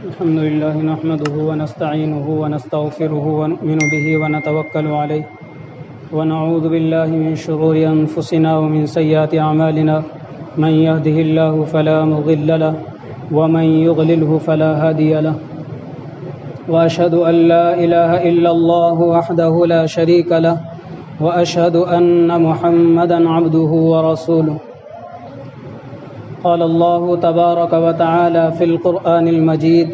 الحمد لله نحمده ونستعينه ونستغفره ونؤمن به ونتوكل عليه ونعوذ بالله من شرور أنفسنا ومن سيئات أعمالنا من يهده الله فلا مضل له ومن يضلله فلا هادي له وأشهد أن لا إله إلا الله وحده لا شريك له وأشهد أن محمدا عبده ورسوله قال الله تبارك وتعالى في القرآن المجيد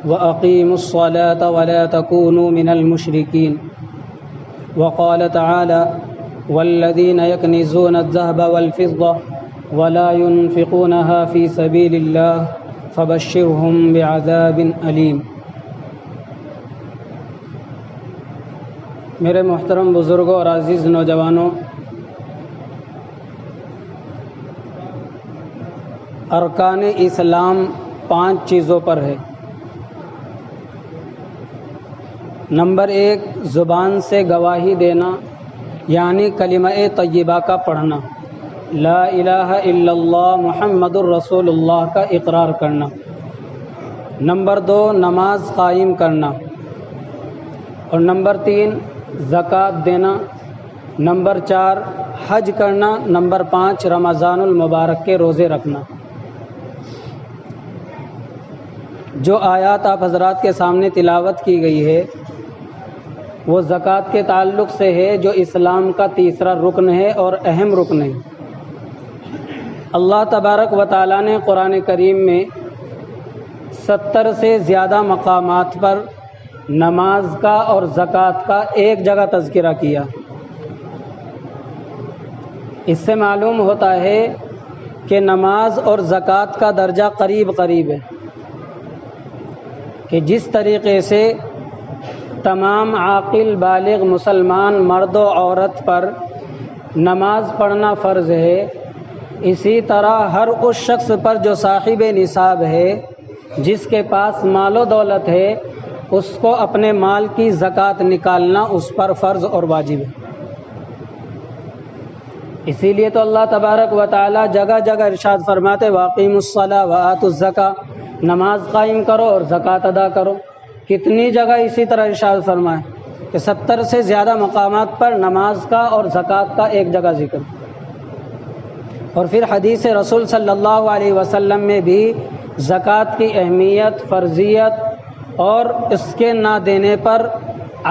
وأقيموا الصلاة ولا تكونوا من المشركين وقال تعالى والذين يكنزون الذهب والفضة ولا ينفقونها في سبيل الله فبشرهم بعذاب أليم۔ میرے محترم بزرگوں اور عزیز نوجوانوں، ارکان اسلام 5 چیزوں پر ہے۔ نمبر 1، زبان سے گواہی دینا، یعنی کلمہ طیبہ کا پڑھنا، لا الہ الا اللہ محمد الرسول اللہ کا اقرار کرنا۔ نمبر 2، نماز قائم کرنا، اور نمبر 3، زکوٰۃ دینا۔ نمبر 4، حج کرنا۔ نمبر 5، رمضان المبارک کے روزے رکھنا۔ جو آیات آپ حضرات کے سامنے تلاوت کی گئی ہے وہ زکوٰۃ کے تعلق سے ہے، جو اسلام کا تیسرا رکن ہے اور اہم رکن ہے۔ اللہ تبارک و تعالیٰ نے قرآن کریم میں 70 سے زیادہ مقامات پر نماز کا اور زکوٰۃ کا ایک جگہ تذکرہ کیا۔ اس سے معلوم ہوتا ہے کہ نماز اور زکوٰۃ کا درجہ قریب قریب ہے، کہ جس طریقے سے تمام عاقل بالغ مسلمان مرد و عورت پر نماز پڑھنا فرض ہے، اسی طرح ہر اس شخص پر جو صاحب نصاب ہے، جس کے پاس مال و دولت ہے، اس کو اپنے مال کی زکوٰۃ نکالنا اس پر فرض اور واجب ہے۔ اسی لیے تو اللہ تبارک و تعالی جگہ جگہ ارشاد فرماتے وَأَقِيمُوا الصَّلَاةَ وَآتُوا الزَّكَاةَ، نماز قائم کرو اور زکوٰۃ ادا کرو۔ کتنی جگہ اسی طرح ارشاد فرمائے کہ 70 سے زیادہ مقامات پر نماز کا اور زکوٰۃ کا ایک جگہ ذکر۔ اور پھر حدیث رسول صلی اللہ علیہ وسلم میں بھی زکوٰۃ کی اہمیت، فرضیت اور اس کے نہ دینے پر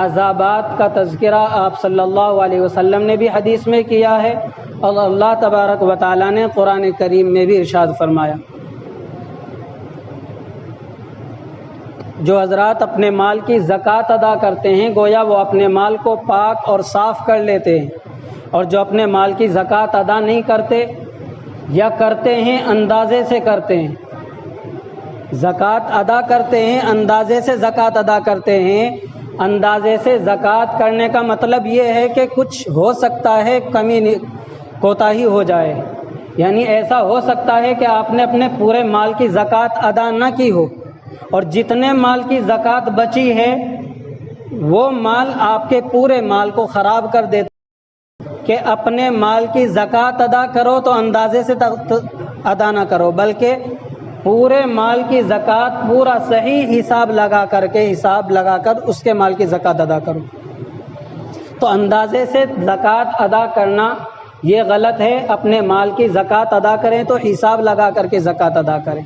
عذابات کا تذکرہ آپ صلی اللہ علیہ وسلم نے بھی حدیث میں کیا ہے، اور اللہ تبارک و تعالیٰ نے قرآن کریم میں بھی ارشاد فرمایا۔ جو حضرات اپنے مال کی زکوٰۃ ادا کرتے ہیں، گویا وہ اپنے مال کو پاک اور صاف کر لیتے ہیں، اور جو اپنے مال کی زکوٰۃ ادا نہیں کرتے یا کرتے ہیں اندازے سے کرتے ہیں، زکوٰۃ ادا کرتے ہیں اندازے سے زکوٰۃ ادا کرتے ہیں۔ اندازے سے زکوٰۃ کرنے کا مطلب یہ ہے کہ کچھ ہو سکتا ہے کمی کوتاہی ہو جائے، یعنی ایسا ہو سکتا ہے کہ آپ نے اپنے پورے مال کی زکوٰۃ ادا نہ کی ہو، اور جتنے مال کی زکوٰۃ بچی ہے وہ مال آپ کے پورے مال کو خراب کر دیتا کہ اپنے مال کی زکوٰۃ ادا کرو تو اندازے سے ادا نہ کرو، بلکہ پورے مال کی زکوٰۃ پورا صحیح حساب لگا کر اس کے مال کی زکوٰۃ ادا کرو۔ تو اندازے سے زکوٰۃ ادا کرنا یہ غلط ہے۔ اپنے مال کی زکوٰۃ ادا کریں تو حساب لگا کر کے زکوٰۃ ادا کریں۔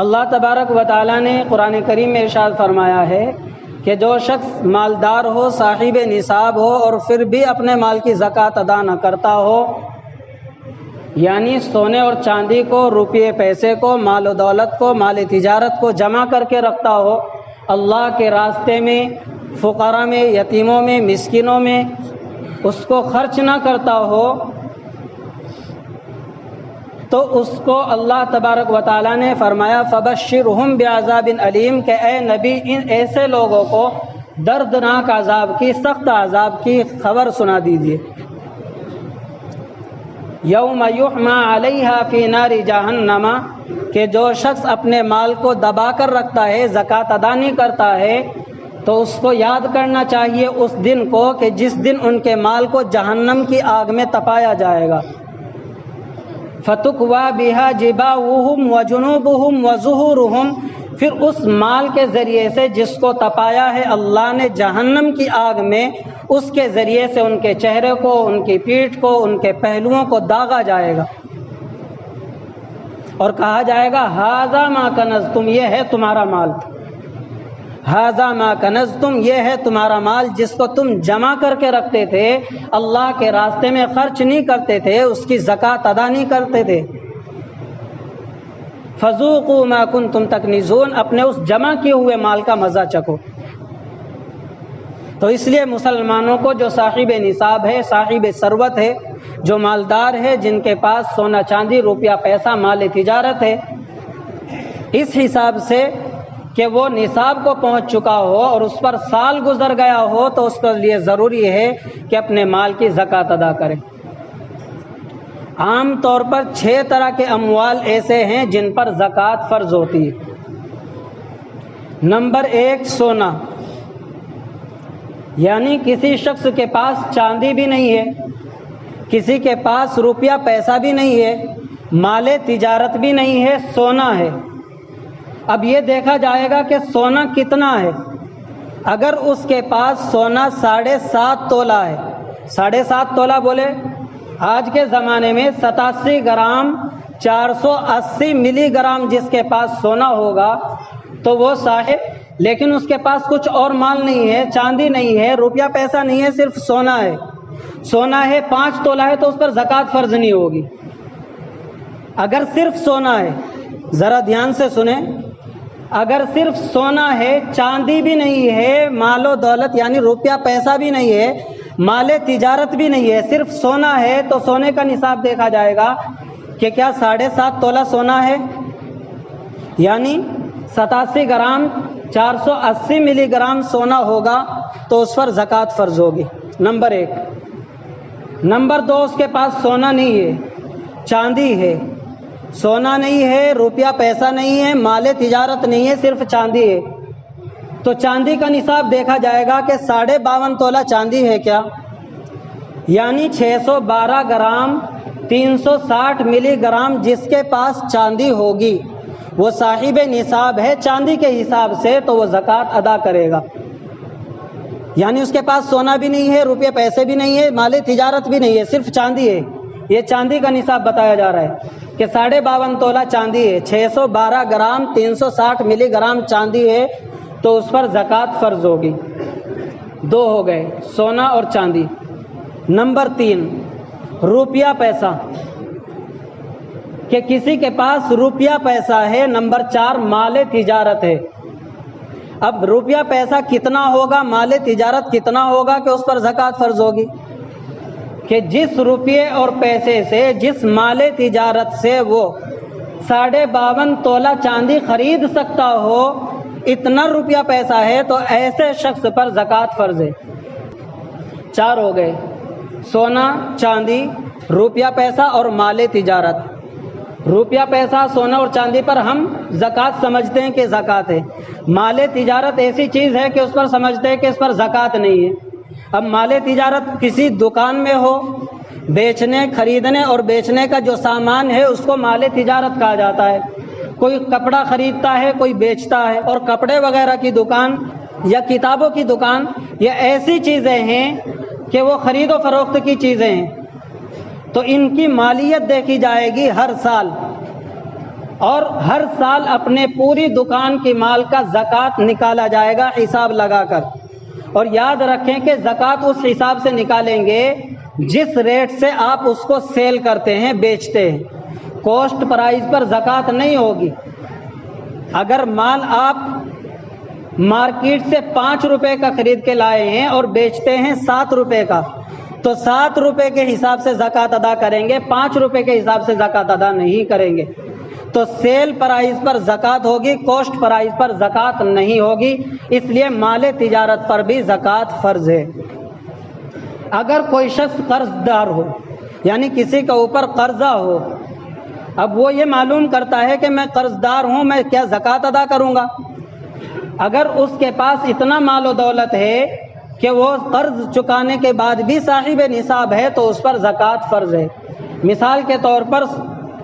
اللہ تبارک و تعالیٰ نے قرآن کریم میں ارشاد فرمایا ہے کہ جو شخص مالدار ہو، صاحب نصاب ہو، اور پھر بھی اپنے مال کی زکوٰۃ ادا نہ کرتا ہو، یعنی سونے اور چاندی کو، روپے پیسے کو، مال و دولت کو، مال تجارت کو جمع کر کے رکھتا ہو، اللہ کے راستے میں، فقراء میں، یتیموں میں، مسکینوں میں اس کو خرچ نہ کرتا ہو، تو اس کو اللہ تبارک و تعالیٰ نے فرمایا فَبَشِّرْهُمْ بِعَذَابٍ أَلِيمٍ کہ اے نبی ان ایسے لوگوں کو دردناک عذاب کی، سخت عذاب کی خبر سنا دیجیے۔ یوم یحمى علیہا فی نار جہنم کہ جو شخص اپنے مال کو دبا کر رکھتا ہے، زکوٰۃ ادا نہیں کرتا ہے، تو اس کو یاد کرنا چاہیے اس دن کو کہ جس دن ان کے مال کو جہنم کی آگ میں تپایا جائے گا۔ فتقوا بها جباههم وجنوبهم وظهورهم، پھر اس مال کے ذریعے سے جس کو تپایا ہے اللہ نے جہنم کی آگ میں، اس کے ذریعے سے ان کے چہرے کو، ان کی پیٹھ کو، ان کے پہلوؤں کو داغا جائے گا اور کہا جائے گا ھذا ما کنزتم، یہ ہے تمہارا مال، ھذا ما کنزتم، یہ ہے تمہارا مال جس کو تم جمع کر کے رکھتے تھے، اللہ کے راستے میں خرچ نہیں کرتے تھے، اس کی زکوٰۃ ادا نہیں کرتے تھے۔ فذوقوا ما کنتم تکنزون، اپنے اس جمع کیے ہوئے مال کا مزہ چکھو۔ تو اس لیے مسلمانوں کو جو صاحب نصاب ہے، صاحب ثروت ہے، جو مالدار ہے، جن کے پاس سونا چاندی روپیہ پیسہ مال تجارت ہے، اس حساب سے کہ وہ نصاب کو پہنچ چکا ہو اور اس پر سال گزر گیا ہو، تو اس کے لیے ضروری ہے کہ اپنے مال کی زکوٰۃ ادا کرے۔ عام طور پر 6 طرح کے اموال ایسے ہیں جن پر زکوٰۃ فرض ہوتی ہے۔ نمبر 1 سونا، یعنی کسی شخص کے پاس چاندی بھی نہیں ہے، کسی کے پاس روپیہ پیسہ بھی نہیں ہے، مال تجارت بھی نہیں ہے، سونا ہے۔ اب یہ دیکھا جائے گا کہ سونا کتنا ہے۔ اگر اس کے پاس سونا 7.5 تولہ ہے، 7.5 تولہ بولے آج کے زمانے میں 87 گرام 480 ملی گرام جس کے پاس سونا ہوگا تو وہ صاحب، لیکن اس کے پاس کچھ اور مال نہیں ہے، چاندی نہیں ہے، روپیہ پیسہ نہیں ہے، صرف سونا ہے۔ سونا ہے 5 تولہ ہے تو اس پر زکوٰۃ فرض نہیں ہوگی۔ اگر صرف سونا ہے، ذرا دھیان سے سنیں، اگر صرف سونا ہے، چاندی بھی نہیں ہے، مال و دولت یعنی روپیہ پیسہ بھی نہیں ہے، مال تجارت بھی نہیں ہے، صرف سونا ہے، تو سونے کا نصاب دیکھا جائے گا کہ کیا 7.5 تولہ سونا ہے، یعنی 87 گرام 480 ملی گرام سونا ہوگا تو اس پر زکوٰۃ فرض ہوگی۔ نمبر 1۔ نمبر 2، اس کے پاس سونا نہیں ہے، چاندی ہے، سونا نہیں ہے، روپیہ پیسہ نہیں ہے، مال تجارت نہیں ہے، صرف چاندی ہے، تو چاندی کا نصاب دیکھا جائے گا کہ 52.5 تولہ چاندی ہے کیا، یعنی 612 گرام 360 ملی گرام جس کے پاس چاندی ہوگی وہ صاحب نصاب ہے چاندی کے حساب سے، تو وہ زکوٰۃ ادا کرے گا۔ یعنی اس کے پاس سونا بھی نہیں ہے، روپیہ پیسے بھی نہیں ہے، مال تجارت بھی نہیں ہے، صرف چاندی ہے۔ یہ چاندی کا نصاب بتایا جا رہا ہے کہ 52.5 تولہ چاندی ہے، 612 گرام 360 ملی گرام چاندی ہے، تو اس پر زکوٰۃ فرض ہوگی۔ 2 ہو گئے، سونا اور چاندی۔ نمبر 3، روپیہ پیسہ، کہ کسی کے پاس روپیہ پیسہ ہے۔ نمبر 4، مال تجارت ہے۔ اب روپیہ پیسہ کتنا ہوگا، مال تجارت کتنا ہوگا کہ اس پر زکوٰۃ فرض ہوگی، کہ جس روپیے اور پیسے سے، جس مال تجارت سے وہ 52.5 تولہ چاندی خرید سکتا ہو، اتنا روپیہ پیسہ ہے تو ایسے شخص پر زکوٰۃ فرض ہے۔ 4 ہو گئے، سونا، چاندی، روپیہ پیسہ اور مال تجارت۔ روپیہ پیسہ، سونا اور چاندی پر ہم زکوٰۃ سمجھتے ہیں کہ زکوٰۃ ہے۔ مال تجارت ایسی چیز ہے کہ اس پر سمجھتے ہیں کہ اس پر زکوٰۃ نہیں ہے۔ اب مال تجارت کسی دکان میں ہو، بیچنے، خریدنے اور بیچنے کا جو سامان ہے اس کو مال تجارت کہا جاتا ہے۔ کوئی کپڑا خریدتا ہے، کوئی بیچتا ہے، اور کپڑے وغیرہ کی دکان یا کتابوں کی دکان، یہ ایسی چیزیں ہیں کہ وہ خرید و فروخت کی چیزیں ہیں، تو ان کی مالیت دیکھی جائے گی ہر سال، اور ہر سال اپنے پوری دکان کی مال کا زکوٰۃ نکالا جائے گا حساب لگا کر۔ اور یاد رکھیں کہ زکوٰۃ اس حساب سے نکالیں گے جس ریٹ سے آپ اس کو سیل کرتے ہیں، بیچتے ہیں۔ کوسٹ پرائز پر زکوٰۃ نہیں ہوگی۔ اگر مال آپ مارکیٹ سے 5 روپے کا خرید کے لائے ہیں اور بیچتے ہیں 7 روپے کا، تو 7 روپے کے حساب سے زکوٰۃ ادا کریں گے، 5 روپے کے حساب سے زکوٰۃ ادا نہیں کریں گے۔ تو سیل پرائز پر زکوٰۃ ہوگی، کوسٹ پرائز پر زکوٰۃ نہیں ہوگی، اس لیے مال تجارت پر بھی زکوٰۃ فرض ہے۔ اگر کوئی شخص قرض دار ہو، یعنی کسی کے اوپر قرضہ ہو، اب وہ یہ معلوم کرتا ہے کہ میں قرض دار ہوں، میں کیا زکوٰۃ ادا کروں گا؟ اگر اس کے پاس اتنا مال و دولت ہے کہ وہ قرض چکانے کے بعد بھی صاحب نصاب ہے تو اس پر زکوٰۃ فرض ہے۔ مثال کے طور پر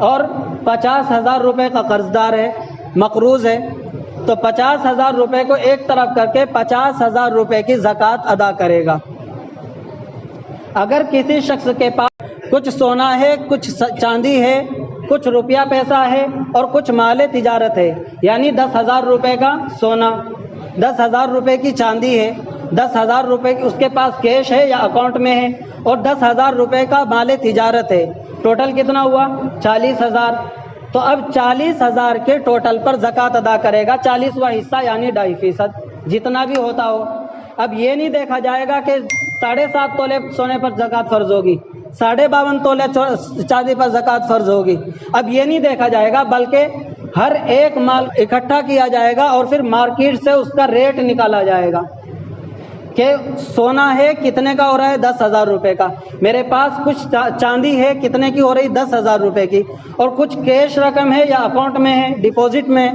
اور 50,000 روپے کا قرض دار ہے، مقروض ہے، تو 50,000 روپے کو ایک طرف کر کے 50,000 روپے کی زکوٰۃ ادا کرے گا۔ اگر کسی شخص کے پاس کچھ سونا ہے، کچھ چاندی ہے، کچھ روپیہ پیسہ ہے اور کچھ مال تجارت ہے، یعنی 10,000 روپے کا سونا، 10,000 روپے کی چاندی ہے، 10,000 روپے اس کے پاس کیش ہے یا اکاؤنٹ میں ہے، اور 10,000 روپے کا مال تجارت ہے، ٹوٹل کتنا ہوا؟ 40,000۔ تو اب 40,000 کے ٹوٹل پر زکوٰۃ ادا کرے گا، 40واں حصہ یعنی 2.5%، جتنا بھی ہوتا ہو۔ اب یہ نہیں دیکھا جائے گا کہ 7.5 تولے سونے پر زکوٰۃ فرض ہوگی، 52.5 تولے چاندی پر زکوٰۃ فرض ہوگی، اب یہ نہیں دیکھا جائے گا، بلکہ ہر ایک مال اکٹھا کیا جائے گا اور پھر مارکیٹ سے اس کا ریٹ نکالا جائے گا کہ سونا ہے کتنے کا ہو رہا ہے؟ 10,000 روپے کا، میرے پاس کچھ چاندی ہے کتنے کی ہو رہی؟ 10,000 روپے کی، اور کچھ کیش رقم ہے یا اکاؤنٹ میں ہے، ڈپوزٹ میں،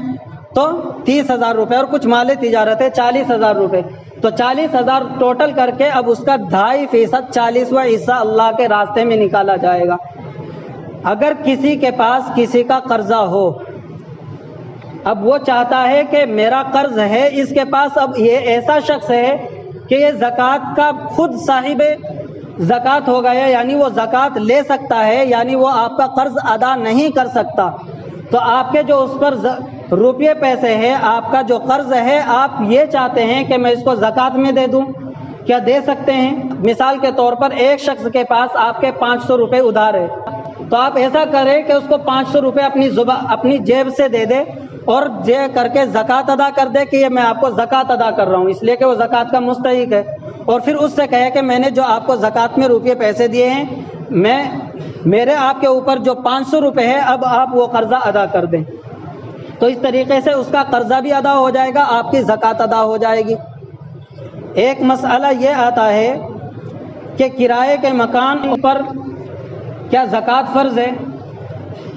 تو 30,000 روپے، اور کچھ مال تجارت ہے 40,000 روپے، تو 40,000 ٹوٹل کر کے اب اس کا 2.5%، 40واں حصہ اللہ کے راستے میں نکالا جائے گا۔ اگر کسی کے پاس کسی کا قرضہ ہو، اب وہ چاہتا ہے کہ میرا قرض ہے اس کے پاس، اب یہ ایسا شخص ہے کہ یہ زکوٰۃ کا خود صاحب زکوٰۃ ہو گیا، یعنی وہ زکوٰۃ لے سکتا ہے، یعنی وہ آپ کا قرض ادا نہیں کر سکتا، تو آپ کے جو اس پر روپیے پیسے ہیں، آپ کا جو قرض ہے، آپ یہ چاہتے ہیں کہ میں اس کو زکوٰۃ میں دے دوں، کیا دے سکتے ہیں؟ مثال کے طور پر ایک شخص کے پاس آپ کے 500 روپے ادھار ہے، تو آپ ایسا کریں کہ اس کو 500 روپے اپنی جیب سے دے دے اور یہ کر کے زکوٰۃ ادا کر دے کہ یہ میں آپ کو زکوٰۃ ادا کر رہا ہوں، اس لیے کہ وہ زکوٰۃ کا مستحق ہے، اور پھر اس سے کہے کہ میں نے جو آپ کو زکوٰۃ میں روپے پیسے دیے ہیں، میرے آپ کے اوپر جو 500 روپے ہے، اب آپ وہ قرضہ ادا کر دیں، تو اس طریقے سے اس کا قرضہ بھی ادا ہو جائے گا، آپ کی زکوٰۃ ادا ہو جائے گی۔ ایک مسئلہ یہ آتا ہے کہ کرائے کے مکان پر کیا زکوٰۃ فرض ہے؟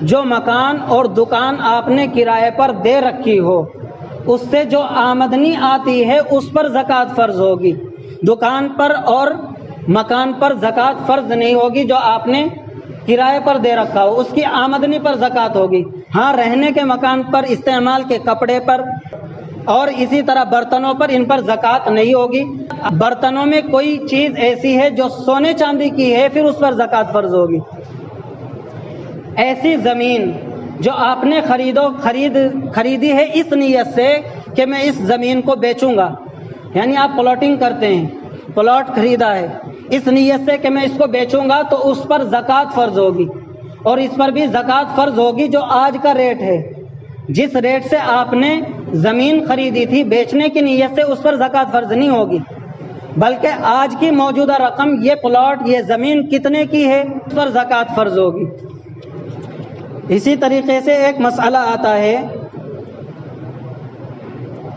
جو مکان اور دکان آپ نے کرائے پر دے رکھی ہو، اس سے جو آمدنی آتی ہے اس پر زکوٰۃ فرض ہوگی، دکان پر اور مکان پر زکوٰۃ فرض نہیں ہوگی، جو آپ نے کرائے پر دے رکھا ہو اس کی آمدنی پر زکوٰۃ ہوگی۔ ہاں، رہنے کے مکان پر، استعمال کے کپڑے پر اور اسی طرح برتنوں پر، ان پر زکوٰۃ نہیں ہوگی۔ برتنوں میں کوئی چیز ایسی ہے جو سونے چاندی کی ہے، پھر اس پر زکوٰۃ فرض ہوگی۔ ایسی زمین جو آپ نے خریدی ہے اس نیت سے کہ میں اس زمین کو بیچوں گا، یعنی آپ پلاٹنگ کرتے ہیں، پلاٹ خریدا ہے اس نیت سے کہ میں اس کو بیچوں گا، تو اس پر زکوٰۃ فرض ہوگی، اور اس پر بھی زکوٰۃ فرض ہوگی جو آج کا ریٹ ہے، جس ریٹ سے آپ نے زمین خریدی تھی بیچنے کی نیت سے، اس پر زکوٰۃ فرض نہیں ہوگی، بلکہ آج کی موجودہ رقم، یہ پلاٹ، یہ زمین کتنے کی ہے، اس پر زکوٰۃ فرض ہوگی۔ اسی طریقے سے ایک مسئلہ آتا ہے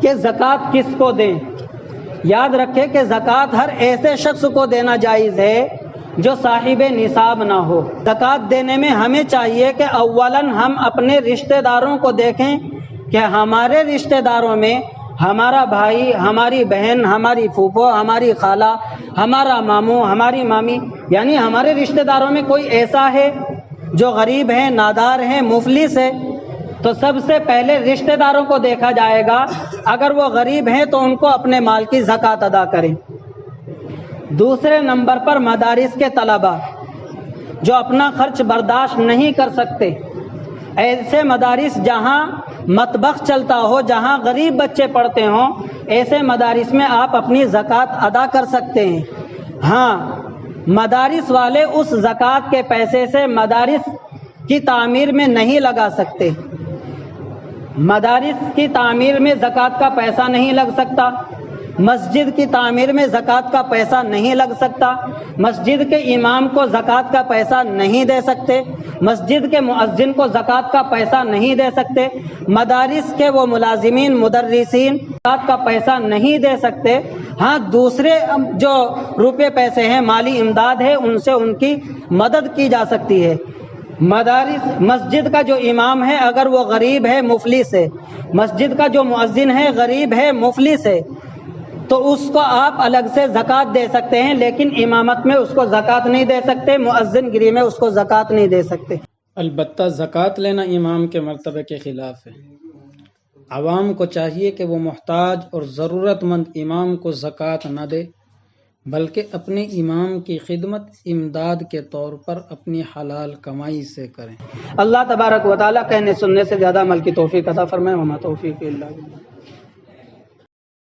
کہ زکوٰۃ کس کو دیں۔ یاد رکھیں کہ زکوٰۃ ہر ایسے شخص کو دینا جائز ہے جو صاحب نصاب نہ ہو۔ زکوٰۃ دینے میں ہمیں چاہیے کہ اولاً ہم اپنے رشتہ داروں کو دیکھیں کہ ہمارے رشتہ داروں میں ہمارا بھائی، ہماری بہن، ہماری پھوپھو، ہماری خالہ، ہمارا ماموں، ہماری مامی، یعنی ہمارے رشتہ داروں میں کوئی ایسا ہے جو غریب ہے، نادار ہے، مفلس ہے، تو سب سے پہلے رشتہ داروں کو دیکھا جائے گا، اگر وہ غریب ہیں تو ان کو اپنے مال کی زکوٰۃ ادا کریں۔ دوسرے نمبر پر مدارس کے طلباء جو اپنا خرچ برداشت نہیں کر سکتے، ایسے مدارس جہاں مطبخ چلتا ہو، جہاں غریب بچے پڑھتے ہوں، ایسے مدارس میں آپ اپنی زکوٰۃ ادا کر سکتے ہیں۔ ہاں، مدارس والے اس زکوٰۃ کے پیسے سے مدارس کی تعمیر میں نہیں لگا سکتے، مدارس کی تعمیر میں زکوٰۃ کا پیسہ نہیں لگ سکتا، مسجد کی تعمیر میں زکوٰۃ کا پیسہ نہیں لگ سکتا، مسجد کے امام کو زکوٰۃ کا پیسہ نہیں دے سکتے، مسجد کے مؤذن کو زکوٰۃ کا پیسہ نہیں دے سکتے، مدارس کے وہ ملازمین، مدرسین زکوٰۃ کا پیسہ نہیں دے سکتے۔ ہاں، دوسرے جو روپے پیسے ہیں، مالی امداد ہے، ان سے ان کی مدد کی جا سکتی ہے۔ مسجد کا جو امام ہے اگر وہ غریب ہے، مفلس ہے، مسجد کا جو مؤذن ہے غریب ہے، مفلس ہے، تو اس کو آپ الگ سے زکوٰۃ دے سکتے ہیں، لیکن امامت میں اس کو زکوٰۃ نہیں دے سکتے، مؤذن گری میں اس کو زکوٰۃ نہیں دے سکتے۔ البتہ زکوٰۃ لینا امام کے مرتبے کے خلاف ہے۔ عوام کو چاہیے کہ وہ محتاج اور ضرورت مند امام کو زکوٰۃ نہ دے، بلکہ اپنے امام کی خدمت امداد کے طور پر اپنی حلال کمائی سے کریں۔ اللہ تبارک و تعالیٰ کہنے سننے سے زیادہ عمل کی توفیق عطا فرمائے۔ وما توفیق الا باللہ۔